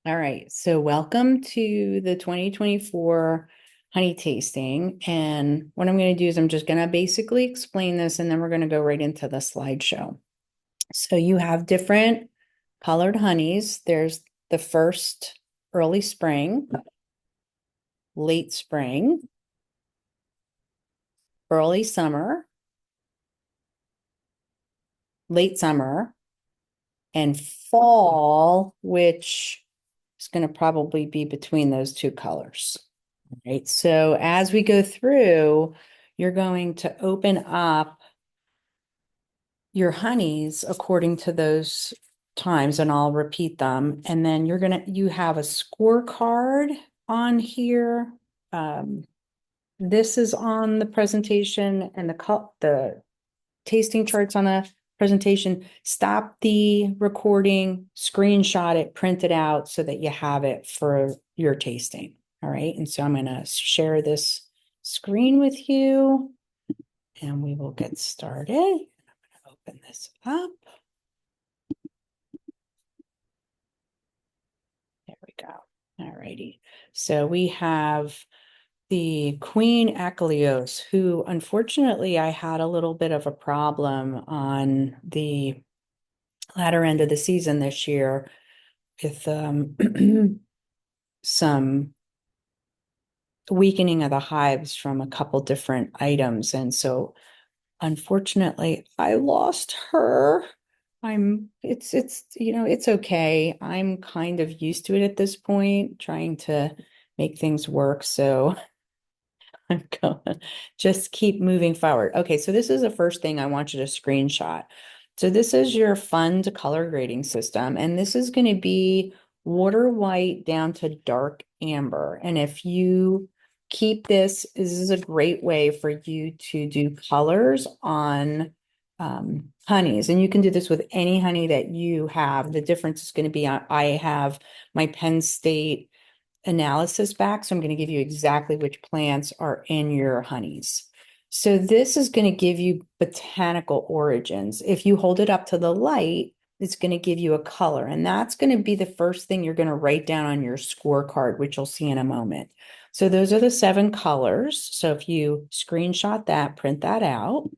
All right, so welcome to the 2024 honey tasting. And what I'm going to do is I'm just going to basically explain this and then we're going to go right into the slideshow. So you have different colored honeys. There's the first early spring, late spring, early summer, late summer, and fall, which is going to probably be between those two colors. Right. So as we go through, you're going to open up your honeys according to those times, and I'll repeat them. And then you have a scorecard on here. Um, this is on the presentation, and the tasting charts on the presentation. Stop the recording, screenshot it, print it out so that you have it for your tasting. All right. And so I'm going to share this screen with you and we will get started. I'm going to open this up. There we go. All righty. So we have the Queen Achilleos, who unfortunately I had a little bit of a problem on the latter end of the season this year with some weakening of the hives from a couple different items. And so unfortunately I lost her. It's okay. I'm kind of used to it at this point, trying to make things work. So I'm gonna just keep moving forward. Okay, so this is the first thing I want you to screenshot. So this is your fund color grading system, and this is going to be water white down to dark amber. And if you keep this is a great way for you to do colors on honeys. And you can do this with any honey that you have. The difference is going to be I have my Penn State analysis back. So I'm going to give you exactly which plants are in your honeys. So this is going to give you botanical origins. If you hold it up to the light, it's going to give you a color. And that's going to be the first thing you're going to write down on your scorecard, which you'll see in a moment. So those are the 7 colors. So if you screenshot that, print that out.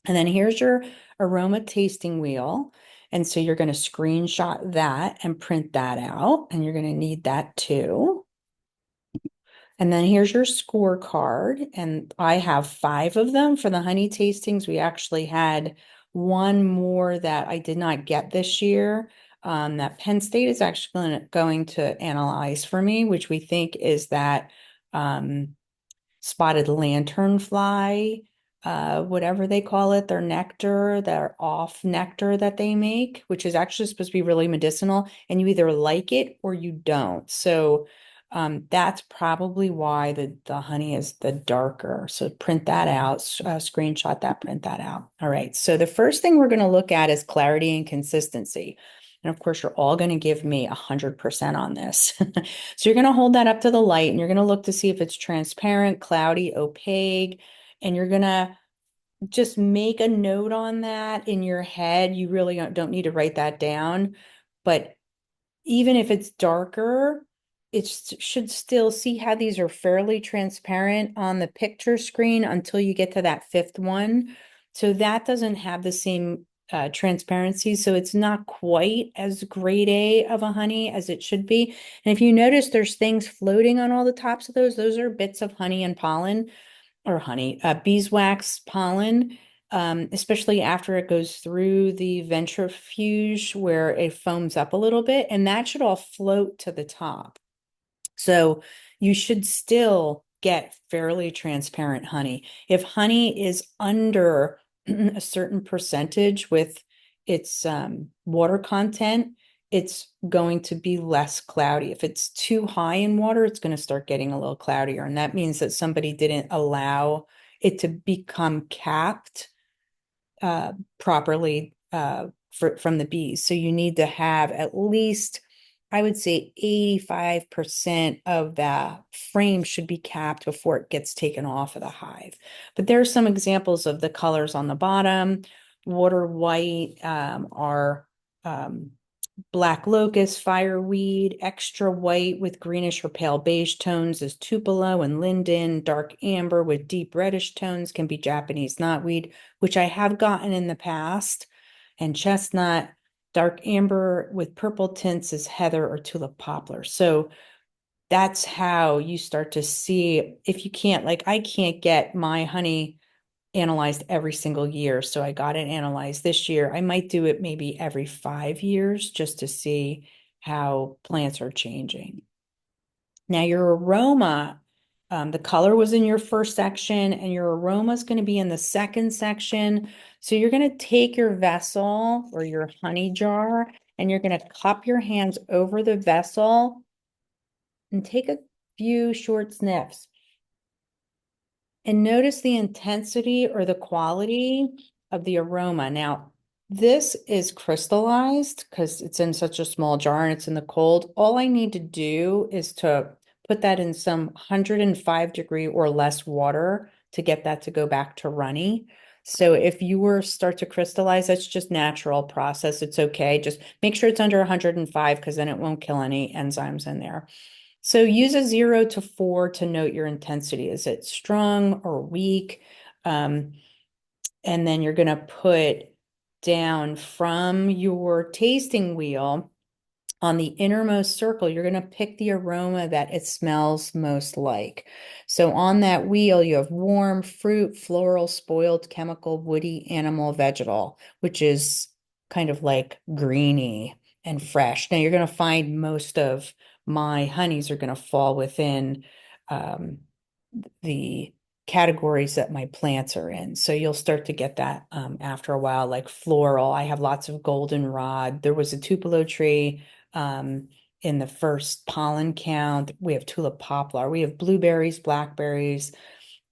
And then here's your aroma tasting wheel. And so you're going to screenshot that and print that out. And you're going to need that too. And then here's your scorecard. And I have 5 of them for the honey tastings. We actually had one more that I did not get this year. That Penn State is actually going to analyze for me, which we think is that spotted lanternfly, whatever they call it, their nectar, their off nectar that they make, which is actually supposed to be really medicinal, and you either like it or you don't. So that's probably why the honey is the darker. So print that out, screenshot that, print that out. All right. So the first thing we're going to look at is clarity and consistency. And of course, you're all going to give me 100% on this. So you're going to hold that up to the light and you're going to look to see if it's transparent, cloudy, opaque, and you're going to just make a note on that in your head. You really don't need to write that down, but even if it's darker, it should still see how these are fairly transparent on the picture screen until you get to that 5th one. So that doesn't have the same transparency. So it's not quite as grade A of a honey as it should be. And if you notice, there's things floating on all the tops of those are bits of honey and pollen or honey, beeswax pollen, especially after it goes through the ventrifuge where it foams up a little bit, and that should all float to the top. So you should still get fairly transparent honey. If honey is under a certain percentage with its water content, it's going to be less cloudy. If it's too high in water, it's going to start getting a little cloudier. And that means that somebody didn't allow it to become capped properly from the bees. So you need to have at least, I would say 85% of the frame should be capped before it gets taken off of the hive. But there are some examples of the colors on the bottom. Water white are Black locust, fireweed, extra white with greenish or pale beige tones is tupelo and linden. Dark amber with deep reddish tones can be Japanese knotweed, which I have gotten in the past. And chestnut, dark amber with purple tints is heather or tulip poplar. So that's how you start to see if you can't, like, I can't get my honey analyzed every single year. So I got it analyzed this year. I might do it maybe every 5 years just to see how plants are changing. Now, your aroma, the color was in your first section, and your aroma is going to be in the second section. So you're going to take your vessel or your honey jar, and you're going to cup your hands over the vessel and take a few short sniffs. And notice the intensity or the quality of the aroma. Now, this is crystallized because it's in such a small jar and it's in the cold. All I need to do is to put that in some 105-degree or less water to get that to go back to runny. So if you were start to crystallize, that's just natural process. It's okay. Just make sure it's under 105 because then it won't kill any enzymes in there. So use a 0 to 4 to note your intensity. Is it strong or weak? Um, and then you're going to put down from your tasting wheel on the innermost circle, you're going to pick the aroma that it smells most like. So on that wheel, you have warm, fruit, floral, spoiled, chemical, woody, animal, vegetal, which is kind of like greeny and fresh. Now you're going to find most of my honeys are going to fall within um, the categories that my plants are in. So you'll start to get that after a while, like floral. I have lots of goldenrod. There was a tupelo tree in the first pollen count. We have tulip poplar. We have blueberries, blackberries.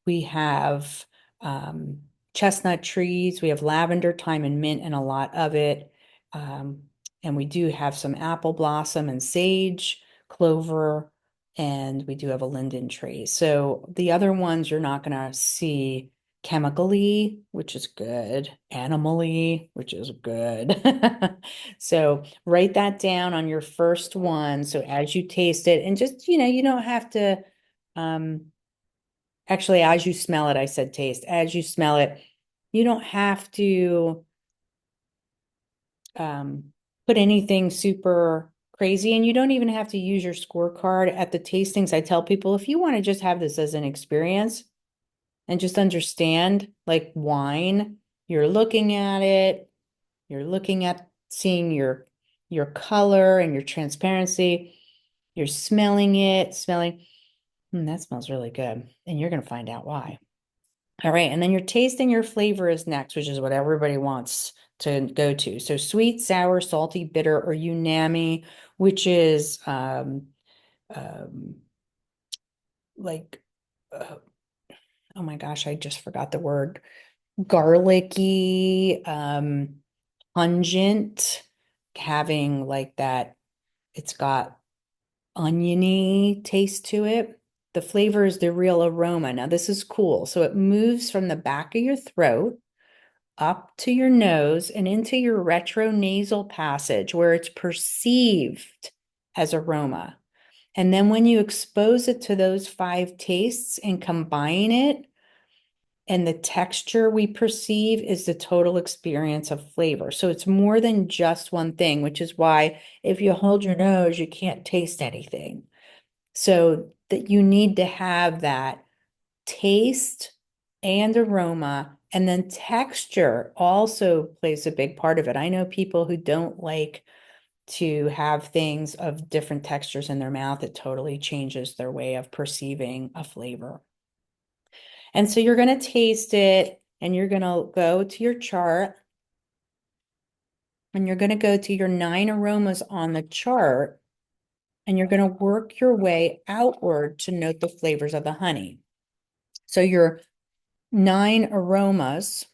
We have um, chestnut trees. We have lavender, thyme, and mint, and a lot of it. Um, and we do have some apple blossom and sage, clover, and we do have a linden tree. So the other ones you're not going to see chemically, which is good, animally, which is good. So write that down on your first one. So as you taste it, and just, you don't have to, actually, as you smell it, I said taste. As you smell it, you don't have to um, put anything super crazy, and you don't even have to use your scorecard at the tastings. I tell people if you want to just have this as an experience and just understand, like wine, you're looking at it, you're looking at seeing your color and your transparency, you're smelling it, that smells really good, and you're going to find out why. All right, and then your taste and your flavor is next, which is what everybody wants to go to. So sweet, sour, salty, bitter, or umami, which is um, like, uh, oh my gosh, I just forgot the word. Garlicky, pungent, having like that. It's got oniony taste to it. The flavor is the real aroma. Now, this is cool. So it moves from the back of your throat up to your nose and into your retronasal passage where it's perceived as aroma. And then when you expose it to those 5 tastes and combine it, and the texture we perceive is the total experience of flavor. So it's more than just one thing, which is why if you hold your nose, you can't taste anything. So that you need to have that taste and aroma, and then texture also plays a big part of it. I know people who don't like to have things of different textures in their mouth. It totally changes their way of perceiving a flavor. And so you're going to taste it, and you're going to go to your chart, and you're going to go to your 9 aromas on the chart, and you're going to work your way outward to note the flavors of the honey. So your 9 aromas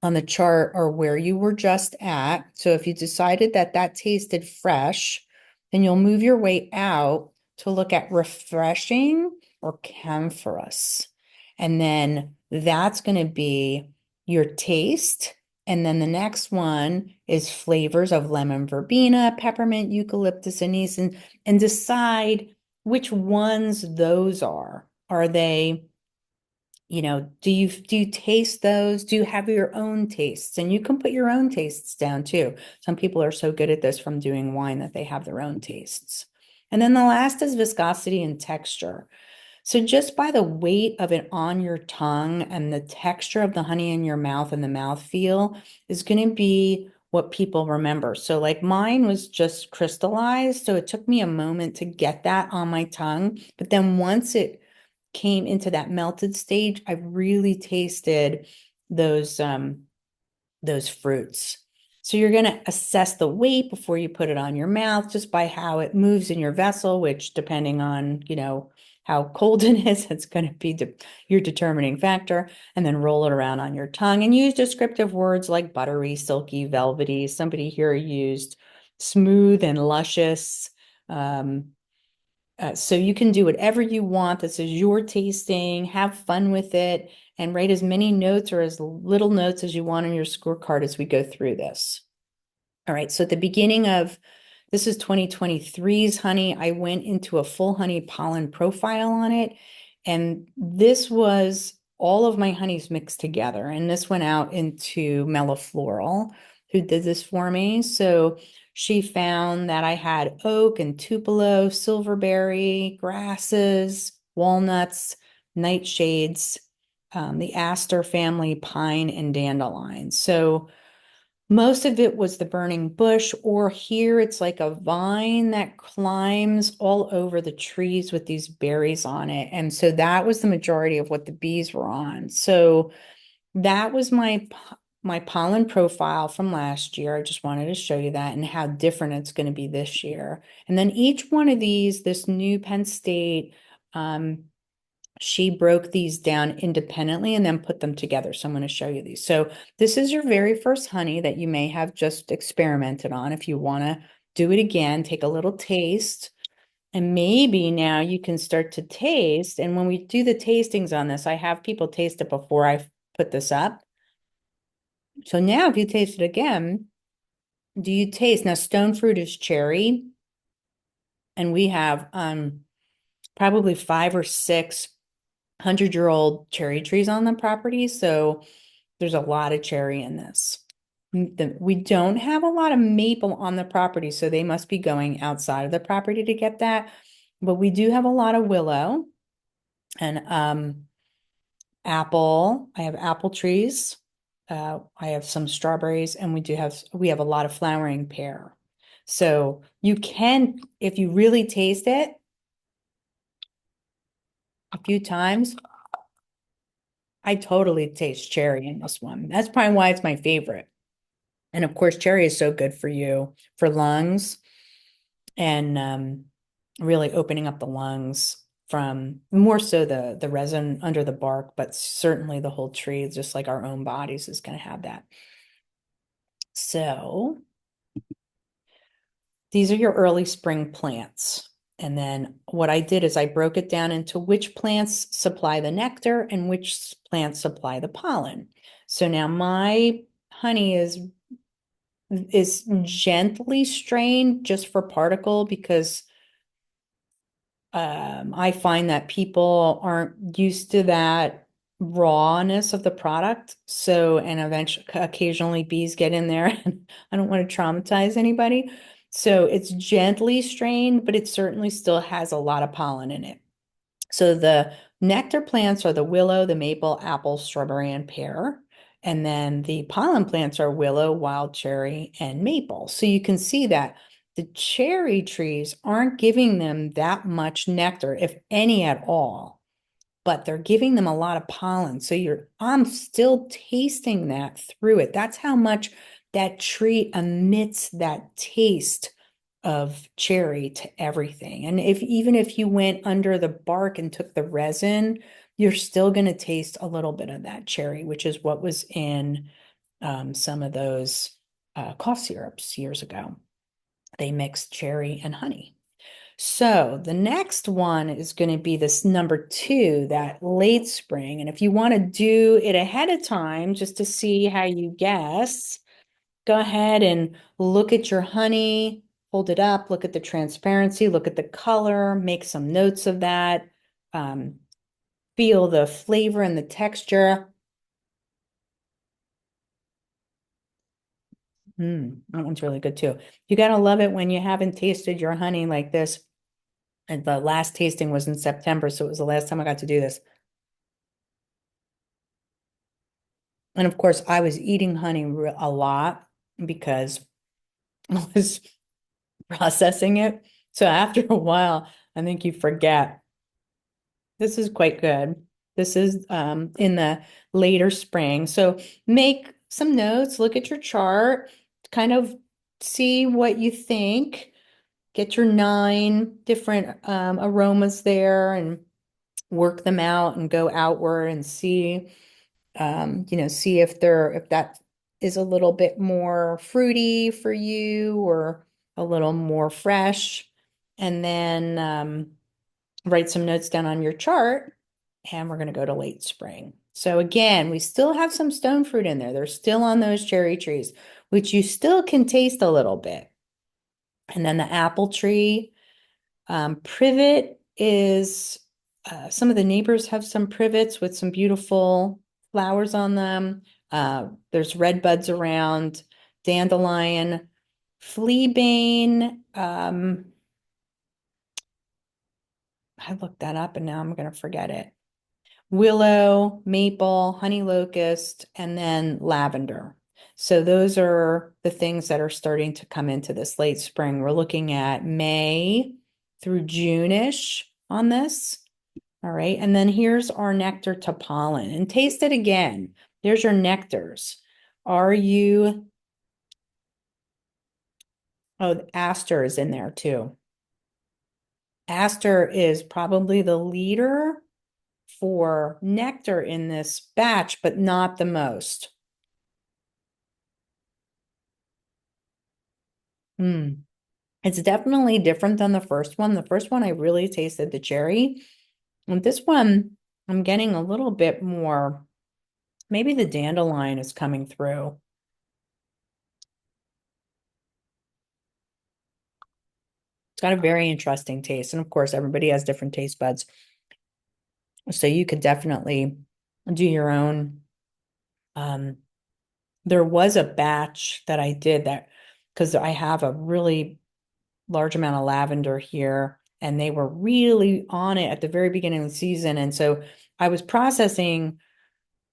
on the chart are where you were just at. So if you decided that that tasted fresh, then you'll move your way out to look at refreshing or camphorous. And then that's going to be your taste. And then the next one is flavors of lemon verbena, peppermint, eucalyptus, anise, and decide which ones those are. Are they, do you taste those? Do you have your own tastes? And you can put your own tastes down too. Some people are so good at this from doing wine that they have their own tastes. And then the last is viscosity and texture. So just by the weight of it on your tongue and the texture of the honey in your mouth and the mouth feel is going to be what people remember. So like mine was just crystallized, so it took me a moment to get that on my tongue, but then once it came into that melted stage, I really tasted those those fruits. So you're going to assess the weight before you put it on your mouth just by how it moves in your vessel, which depending on, how cold it is, it's going to be your determining factor. And then roll it around on your tongue and use descriptive words like buttery, silky, velvety. Somebody here used smooth and luscious. So you can do whatever you want. This is your tasting. Have fun with it and write as many notes or as little notes as you want on your scorecard as we go through this. All right. So at the beginning of this is 2023's honey. I went into a full honey pollen profile on it. And this was all of my honeys mixed together. And this went out into Mellifloral, who did this for me. So she found that I had oak and tupelo, silverberry, grasses, walnuts, nightshades, the aster family, pine, and dandelion. So most of it was the burning bush, or here it's like a vine that climbs all over the trees with these berries on it. And so that was the majority of what the bees were on. So that was my pollen profile from last year. I just wanted to show you that and how different it's going to be this year. And then each one of these, this new Penn State, she broke these down independently and then put them together. So I'm going to show you these. So this is your very first honey that you may have just experimented on. If you want to do it again, take a little taste. And maybe now you can start to taste. And when we do the tastings on this, I have people taste it before I put this up. So now if you taste it again, do you taste? Now stone fruit is cherry. And we have probably 5 or 6 100-year-old cherry trees on the property. So there's a lot of cherry in this. We don't have a lot of maple on the property, so they must be going outside of the property to get that. But we do have a lot of willow and apple. I have apple trees. I have some strawberries, and we have a lot of flowering pear. So you can, if you really taste it a few times, I totally taste cherry in this one. That's probably why it's my favorite. And of course, cherry is so good for you for lungs and really opening up the lungs from more so the resin under the bark, but certainly the whole tree, just like our own bodies, is going to have that. So these are your early spring plants. And then what I did is I broke it down into which plants supply the nectar and which plants supply the pollen. So now my honey is gently strained just for particle because I find that people aren't used to that rawness of the product. So, and eventually, occasionally bees get in there, and I don't want to traumatize anybody. So it's gently strained, but it certainly still has a lot of pollen in it. So the nectar plants are the willow, the maple, apple, strawberry, and pear. And then the pollen plants are willow, wild cherry, and maple. So you can see that the cherry trees aren't giving them that much nectar, if any at all, but they're giving them a lot of pollen. So I'm still tasting that through it. That's how much that tree emits that taste of cherry to everything. And even if you went under the bark and took the resin, you're still going to taste a little bit of that cherry, which is what was in some of those cough syrups years ago. They mixed cherry and honey. So the next one is going to be this number two, that late spring. And if you want to do it ahead of time, just to see how you guess, go ahead and look at your honey, hold it up, look at the transparency, look at the color, make some notes of that, um, feel the flavor and the texture. That one's really good too. You gotta love it when you haven't tasted your honey like this. And the last tasting was in September, so it was the last time I got to do this. And of course, I was eating honey a lot because I was processing it. So after a while, I think you forget. This is quite good. This is in the later spring. So make some notes, look at your chart, kind of see what you think. Get your 9 different aromas there and work them out and go outward and see, see if that is a little bit more fruity for you or a little more fresh. And then write some notes down on your chart, and we're going to go to late spring. So again, we still have some stone fruit in there. They're still on those cherry trees, which you still can taste a little bit. And then the apple tree, privet is, some of the neighbors have some privets with some beautiful flowers on them. There's red buds around, dandelion, fleabane. I looked that up and now I'm going to forget it. Willow, maple, honey locust, and then lavender. So those are the things that are starting to come into this late spring. We're looking at May through June-ish on this. All right. And then here's our nectar to pollen. And taste it again. There's your nectars. Are you, oh, aster is in there too. Aster is probably the leader for nectar in this batch, but not the most. It's definitely different than the first one. The first one, I really tasted the cherry. And this one, I'm getting a little bit more, maybe the dandelion is coming through. It's got a very interesting taste. And of course, everybody has different taste buds. So you could definitely do your own. Um, there was a batch that I did that because I have a really large amount of lavender here, and they were really on it at the very beginning of the season. And so I was processing,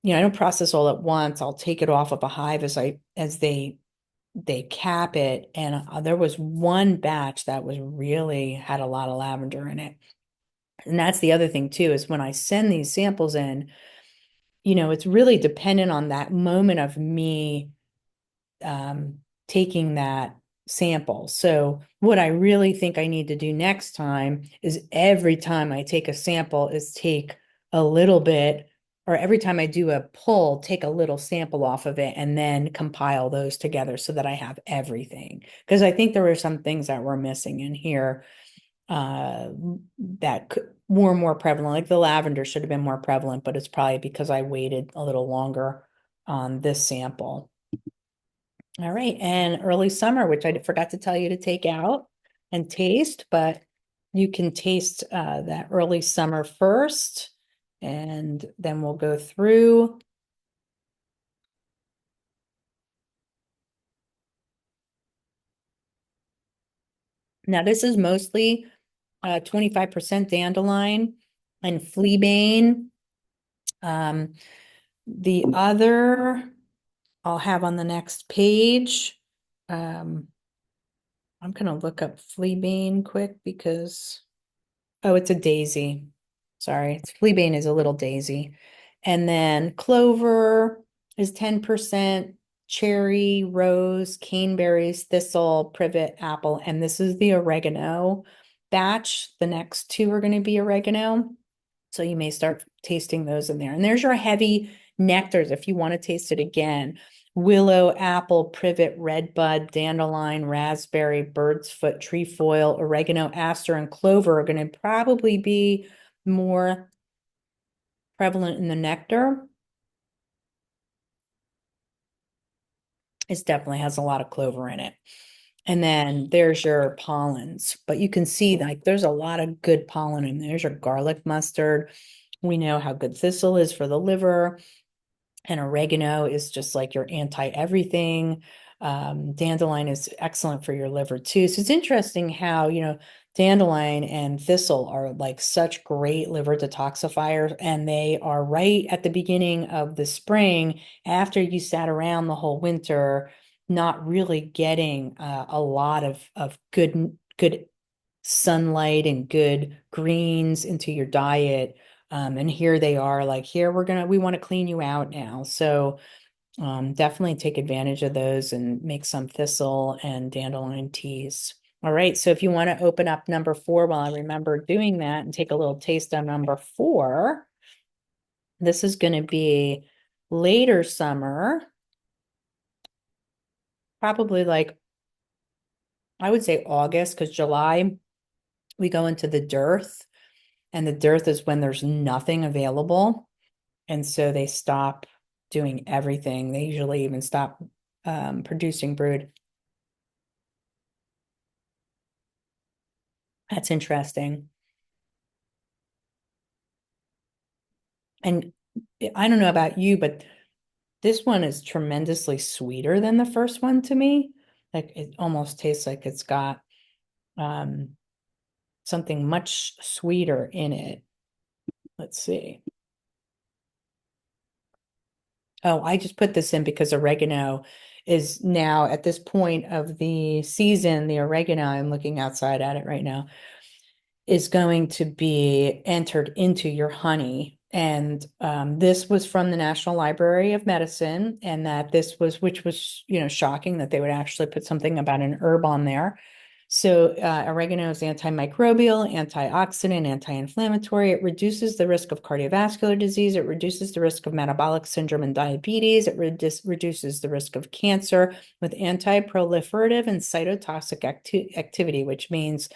I don't process all at once. I'll take it off of a hive as they cap it. And there was one batch that was really had a lot of lavender in it. And that's the other thing too, is when I send these samples in, it's really dependent on that moment of me taking that sample. So what I really think I need to do next time is every time I take a sample is take a little bit, or every time I do a pull, take a little sample off of it and then compile those together so that I have everything. Because I think there were some things that were missing in here uh, that were more prevalent. Like the lavender should have been more prevalent, but it's probably because I waited a little longer on this sample. All right, and early summer, which I forgot to tell you to take out and taste, but you can taste that early summer first, and then we'll go through. Now, this is mostly 25% dandelion and fleabane. Um, the other I'll have on the next page. I'm going to look up fleabane quick because, oh, it's a daisy. Sorry, it's fleabane is a little daisy. And then clover is 10%, cherry, rose, caneberries, thistle, privet, apple, and this is the oregano batch. The next two are going to be oregano. So you may start tasting those in there. And there's your heavy nectars if you want to taste it again. willow, apple, privet, redbud, dandelion, raspberry, bird's foot, trefoil, oregano, aster, and clover are going to probably be more prevalent in the nectar. It definitely has a lot of clover in it. And then there's your pollens, but you can see like there's a lot of good pollen in there. There's your garlic mustard. We know how good thistle is for the liver, and oregano is just like your anti-everything. Dandelion is excellent for your liver too. So it's interesting how, dandelion and thistle are like such great liver detoxifiers, and they are right at the beginning of the spring after you sat around the whole winter, not really getting a lot of good sunlight and good greens into your diet. And here they are, like, here we want to clean you out now. So definitely take advantage of those and make some thistle and dandelion teas. All right. So if you want to open up number 4 while I remember doing that and take a little taste of number 4, this is going to be later summer, probably like, I would say August, because July we go into the dearth, and the dearth is when there's nothing available. And so they stop doing everything. They usually even stop producing brood. That's interesting. And I don't know about you, but this one is tremendously sweeter than the first one to me. Like it almost tastes like it's got um, something much sweeter in it. Let's see. Oh, I just put this in because oregano is now at this point of the season, the oregano, I'm looking outside at it right now, is going to be entered into your honey. And this was from the National Library of Medicine, and that this was, which was, shocking that they would actually put something about an herb on there. So oregano is antimicrobial, antioxidant, anti-inflammatory. It reduces the risk of cardiovascular disease. It reduces the risk of metabolic syndrome and diabetes. It reduces the risk of cancer with anti-proliferative and cytotoxic activity, which means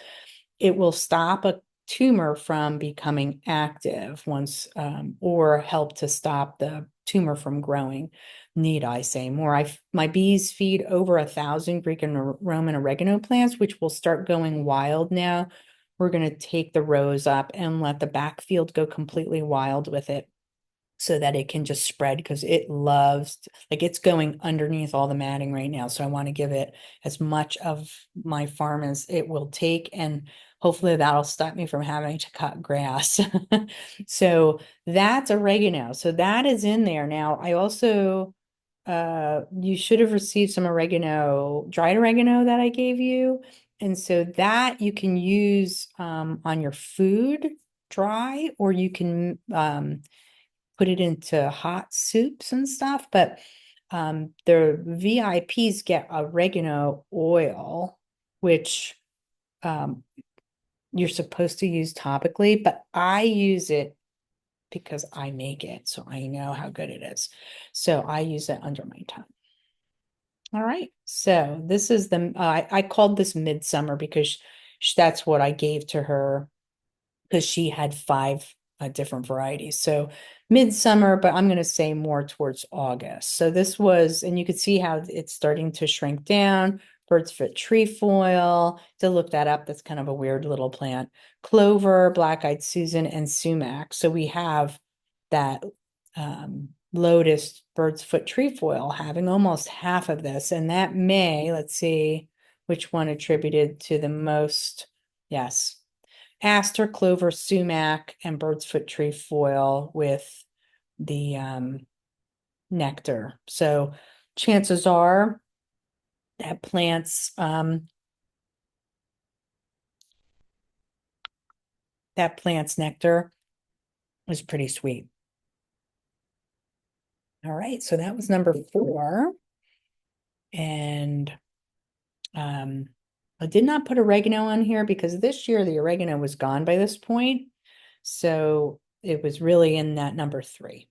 it will stop a tumor from becoming active once, or help to stop the tumor from growing. Need I say more? My bees feed over 1,000 Greek and Roman oregano plants, which will start going wild now. We're going to take the rows up and let the backfield go completely wild with it, so that it can just spread, because it loves, like, it's going underneath all the matting right now. So I want to give it as much of my farm as it will take, and hopefully that'll stop me from having to cut grass. So that's oregano. So that is in there. Now, I also you should have received some oregano, dried oregano that I gave you. And so that you can use on your food dry, or you can put it into hot soups and stuff. But the VIPs get oregano oil, which um, you're supposed to use topically, but I use it because I make it, so I know how good it is. So I use it under my tongue. All right. So this is I called this midsummer because that's what I gave to her, because she had 5 different varieties. So midsummer, but I'm going to say more towards August. So this was, and you could see how it's starting to shrink down. Bird's foot trefoil. To look that up, that's kind of a weird little plant. Clover, black-eyed Susan, and sumac. So we have that lotus bird's foot trefoil having almost half of this. And that let's see which one attributed to the most. Yes, aster, clover, sumac, and bird's foot trefoil with the nectar. So chances are that plant's nectar is pretty sweet. All right, so that was number 4. And I did not put oregano on here because this year the oregano was gone by this point. So it was really in that number 3.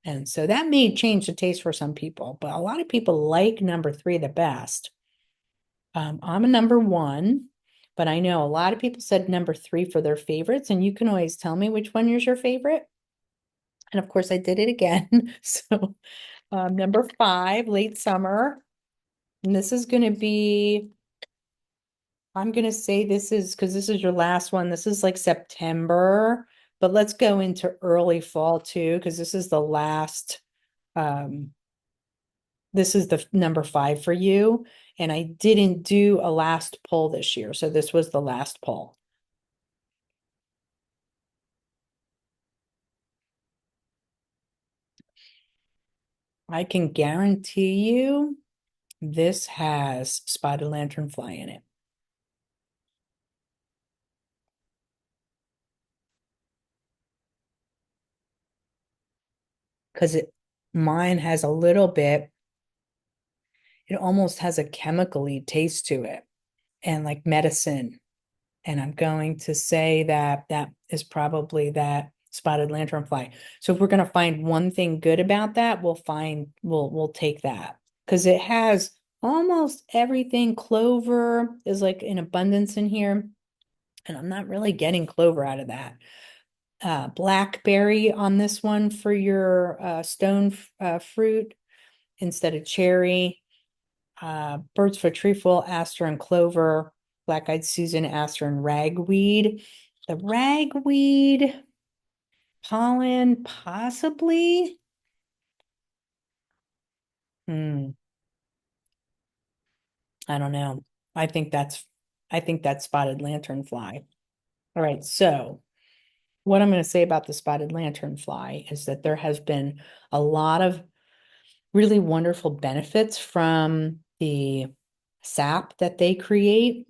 And so that may change the taste for some people, but a lot of people like number three the best. I'm a number one, but I know a lot of people said number three for their favorites, and you can always tell me which one is your favorite. And of course, I did it again. So, number five, late summer. And this is going to be, I'm going to say this is because this is your last one. This is like September, but let's go into early fall too, because this is the last, um, this is the number five for you. And I didn't do a last poll this year. So this was the last poll. I can guarantee you this has spotted lanternfly in it because mine has a little bit, it almost has a chemically taste to it and like medicine. And I'm going to say that that is probably that spotted lanternfly. So if we're going to find one thing good about that, we'll take that because it has almost everything. Clover is like in abundance in here, and I'm not really getting clover out of that. Blackberry on this one for your stone fruit instead of cherry. Birds for trefoil, aster and clover, black-eyed Susan, aster and ragweed. The ragweed pollen, possibly. Hmm, I don't know. I think that's I think that's spotted lanternfly. All right, so what I'm going to say about the spotted lanternfly is that there has been a lot of really wonderful benefits from the sap that they create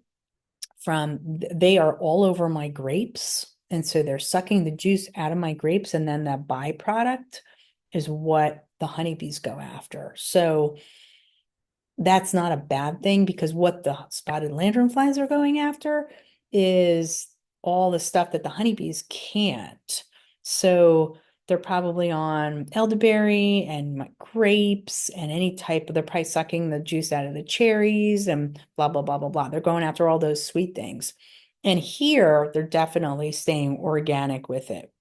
from they are all over my grapes. And so they're sucking the juice out of my grapes. And then that byproduct is what the honeybees go after. So that's not a bad thing because what the spotted lanternflies are going after is all the stuff that the honeybees can't. So they're probably on elderberry and my grapes and any type of, they're probably sucking the juice out of the cherries and blah, blah, blah, blah, blah. They're going after all those sweet things. And here they're definitely staying organic with it.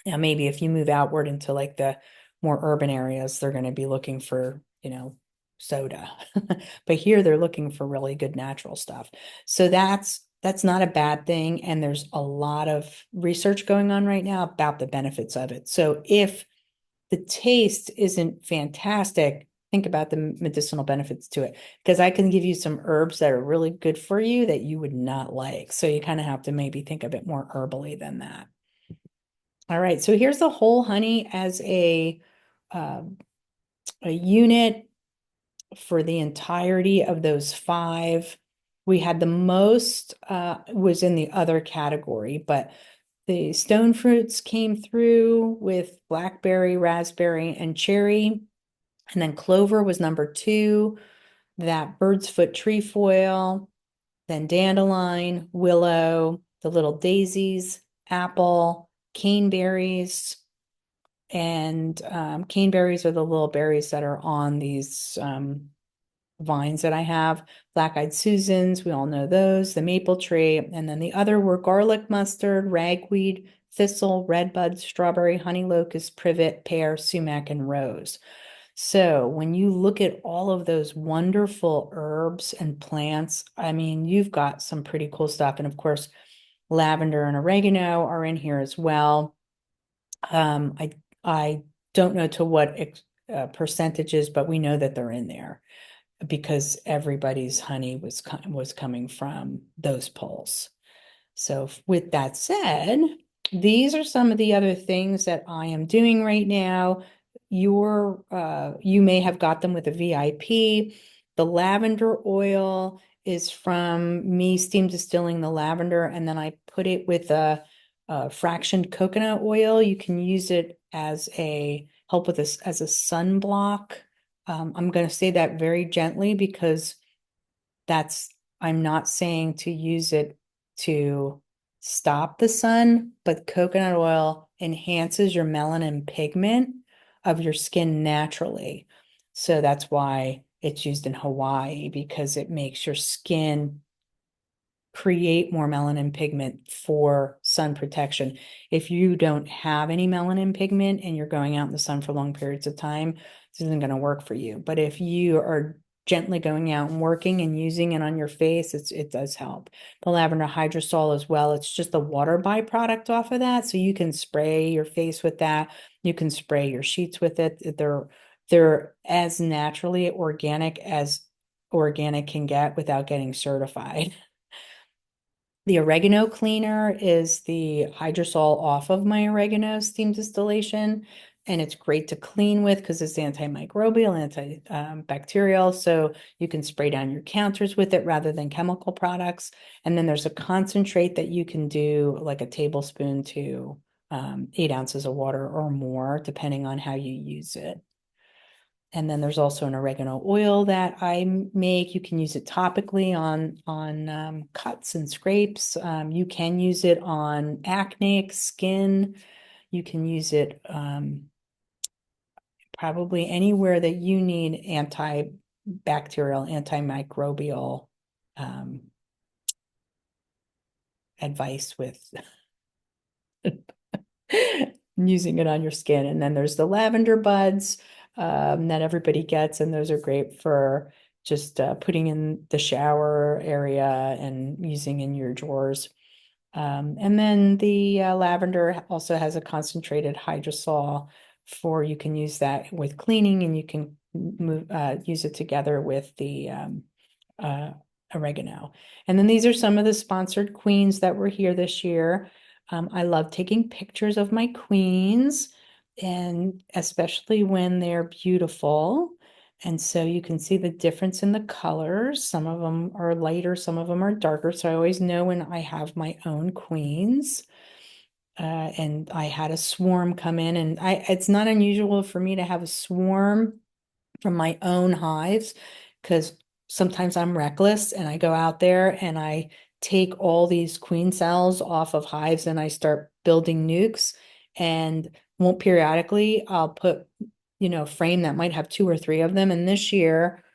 Now, maybe if you move outward into like the more urban areas, they're going to be looking for, soda. But here they're looking for really good natural stuff. So that's not a bad thing. And there's a lot of research going on right now about the benefits of it. So if the taste isn't fantastic, think about the medicinal benefits to it. Because I can give you some herbs that are really good for you that you would not like. So you kind of have to maybe think a bit more herbally than that. All right, so here's the whole honey as uh, a unit for the entirety of those five. We had the most was in the other category, but the stone fruits came through with blackberry, raspberry, and cherry. And then clover was number two, that bird's foot trefoil, then dandelion, willow, the little daisies, apple, caneberries, and caneberries are the little berries that are on these vines that I have. Black-eyed Susans, we all know those, the maple tree, and then the other were garlic mustard, ragweed, thistle, redbud, strawberry, honey locust, privet, pear, sumac, and rose. So when you look at all of those wonderful herbs and plants, I mean, you've got some pretty cool stuff. And of course, lavender and oregano are in here as well. I don't know to what percentages, but we know that they're in there because everybody's honey was coming from those polls. So with that said, these are some of the other things that I am doing right now. You may have got them with a VIP. The lavender oil is from me steam distilling the lavender, and then I put it with a fractioned coconut oil. You can use it as a help with this as a sunblock. I'm going to say that very gently because that's I'm not saying to use it to stop the sun, but coconut oil enhances your melanin pigment of your skin naturally. So that's why it's used in Hawaii, because it makes your skin create more melanin pigment for sun protection. If you don't have any melanin pigment and you're going out in the sun for long periods of time, this isn't going to work for you. But if you are gently going out and working and using it on your face, it does help. The lavender hydrosol as well. It's just a water byproduct off of that. So you can spray your face with that. You can spray your sheets with it. They're as naturally organic as organic can get without getting certified. The oregano cleaner is the hydrosol off of my oregano steam distillation. And it's great to clean with because it's antimicrobial, antibacterial. So you can spray down your counters with it rather than chemical products. And then there's a concentrate that you can do like a tablespoon to 8 ounces of water or more, depending on how you use it. And then there's also an oregano oil that I make. You can use it topically on cuts and scrapes. You can use it on acne, skin. You can use it probably anywhere that you need antibacterial, antimicrobial um, advice with using it on your skin. And then there's the lavender buds that everybody gets, and those are great for just putting in the shower area and using in your drawers. And then the lavender also has a concentrated hydrosol for you can use that with cleaning, and you can use it together with the uh, oregano. And then these are some of the sponsored queens that were here this year. I love taking pictures of my queens, and especially when they're beautiful. And so you can see the difference in the colors. Some of them are lighter, some of them are darker. So I always know when I have my own queens. And I had a swarm come in, and it's not unusual for me to have a swarm from my own hives because sometimes I'm reckless and I go out there and I take all these queen cells off of hives and I start building nukes, and won't periodically I'll put, frame that might have two or three of them. And this year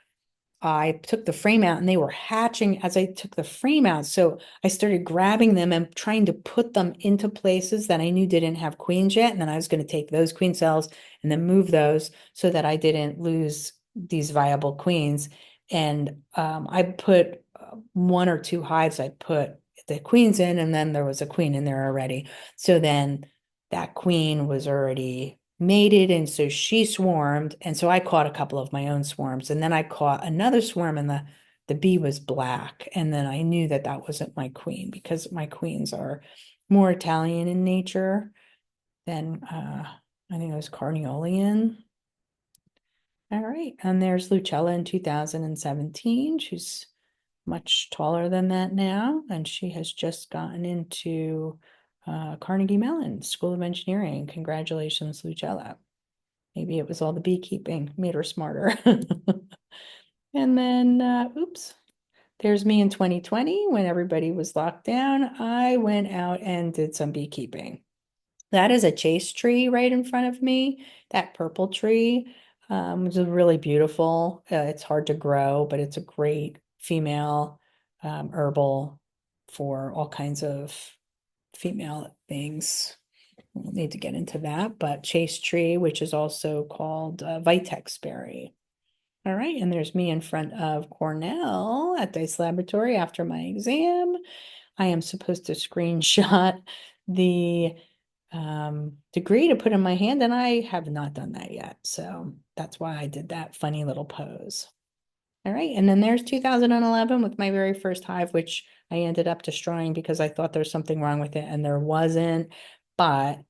I took the frame out and they were hatching as I took the frame out. So I started grabbing them and trying to put them into places that I knew didn't have queens yet. And then I was going to take those queen cells and then move those so that I didn't lose these viable queens. And I put one or two hives, I put the queens in, and then there was a queen in there already. So then that queen was already mated, and so she swarmed, and so I caught a couple of my own swarms, and then I caught another swarm, and the bee was black, and then I knew that that wasn't my queen because my queens are more Italian in nature than I think it was Carniolan. All right, and there's Lucella in 2017. She's much taller than that now, and she has just gotten into Carnegie Mellon School of Engineering. Congratulations, Lucella. Maybe it was all the beekeeping made her smarter. And then, oops, there's me in 2020 when everybody was locked down. I went out and did some beekeeping. That is a chase tree right in front of me. That purple tree is really beautiful. It's hard to grow, but it's a great female herbal for all kinds of female things. We'll need to get into that, but chase tree, which is also called Vitex berry. All right, and there's me in front of Cornell at Dice Laboratory after my exam. I am supposed to screenshot the degree to put in my hand, and I have not done that yet. So that's why I did that funny little pose. All right, and then there's 2011 with my very first hive, which I ended up destroying because I thought there's something wrong with it, and there wasn't. But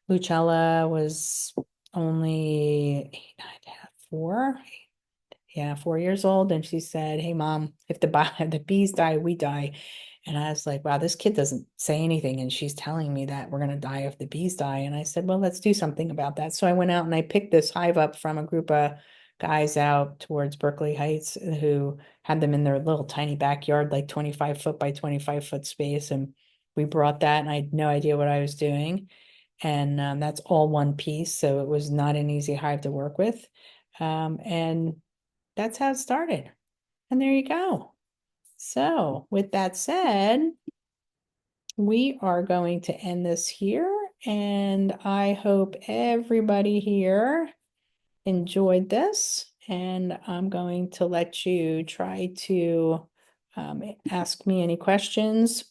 Lucella was only 4, yeah, 4 years old, and she said, "Hey, Mom, if the bees die, we die." And I was like, "Wow, this kid doesn't say anything, and she's telling me that we're gonna die if the bees die." And I said, "Well, let's do something about that." So I went out and I picked this hive up from a group of guys out towards Berkeley Heights who had them in their little tiny backyard, like 25 foot by 25 foot space, and we brought that, and I had no idea what I was doing. And that's all one piece. So it was not an easy hive to work with. And that's how it started. And there you go. So with that said, we are going to end this here. And I hope everybody here enjoyed this. And I'm going to let you try to ask me any questions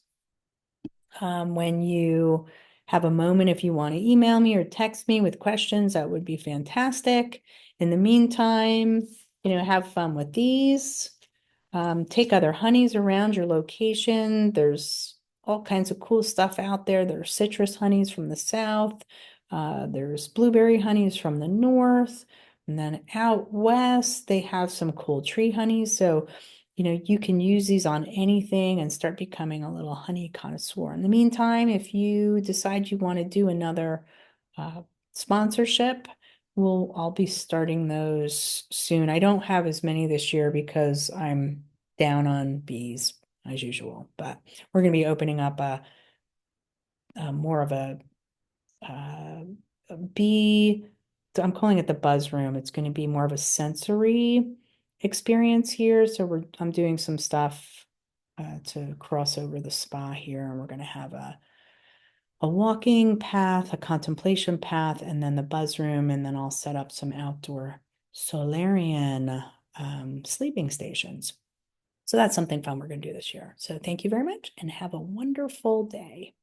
when you have a moment. If you want to email me or text me with questions, that would be fantastic. In the meantime, have fun with these. Take other honeys around your location. There's all kinds of cool stuff out there. There's citrus honeys from the south. There's blueberry honeys from the north. And then out west, they have some cool tree honeys. So, you can use these on anything and start becoming a little honey connoisseur. In the meantime, if you decide you want to do another sponsorship, I'll be starting those soon. I don't have as many this year because I'm down on bees as usual, but we're going to be opening up a more of uh, a bee. So I'm calling it the buzz room. It's going to be more of a sensory experience here. So I'm doing some stuff to cross over the spa here, and we're going to have a walking path, a contemplation path, and then the buzz room, and then I'll set up some outdoor solarian sleeping stations. So that's something fun we're going to do this year. So thank you very much and have a wonderful day.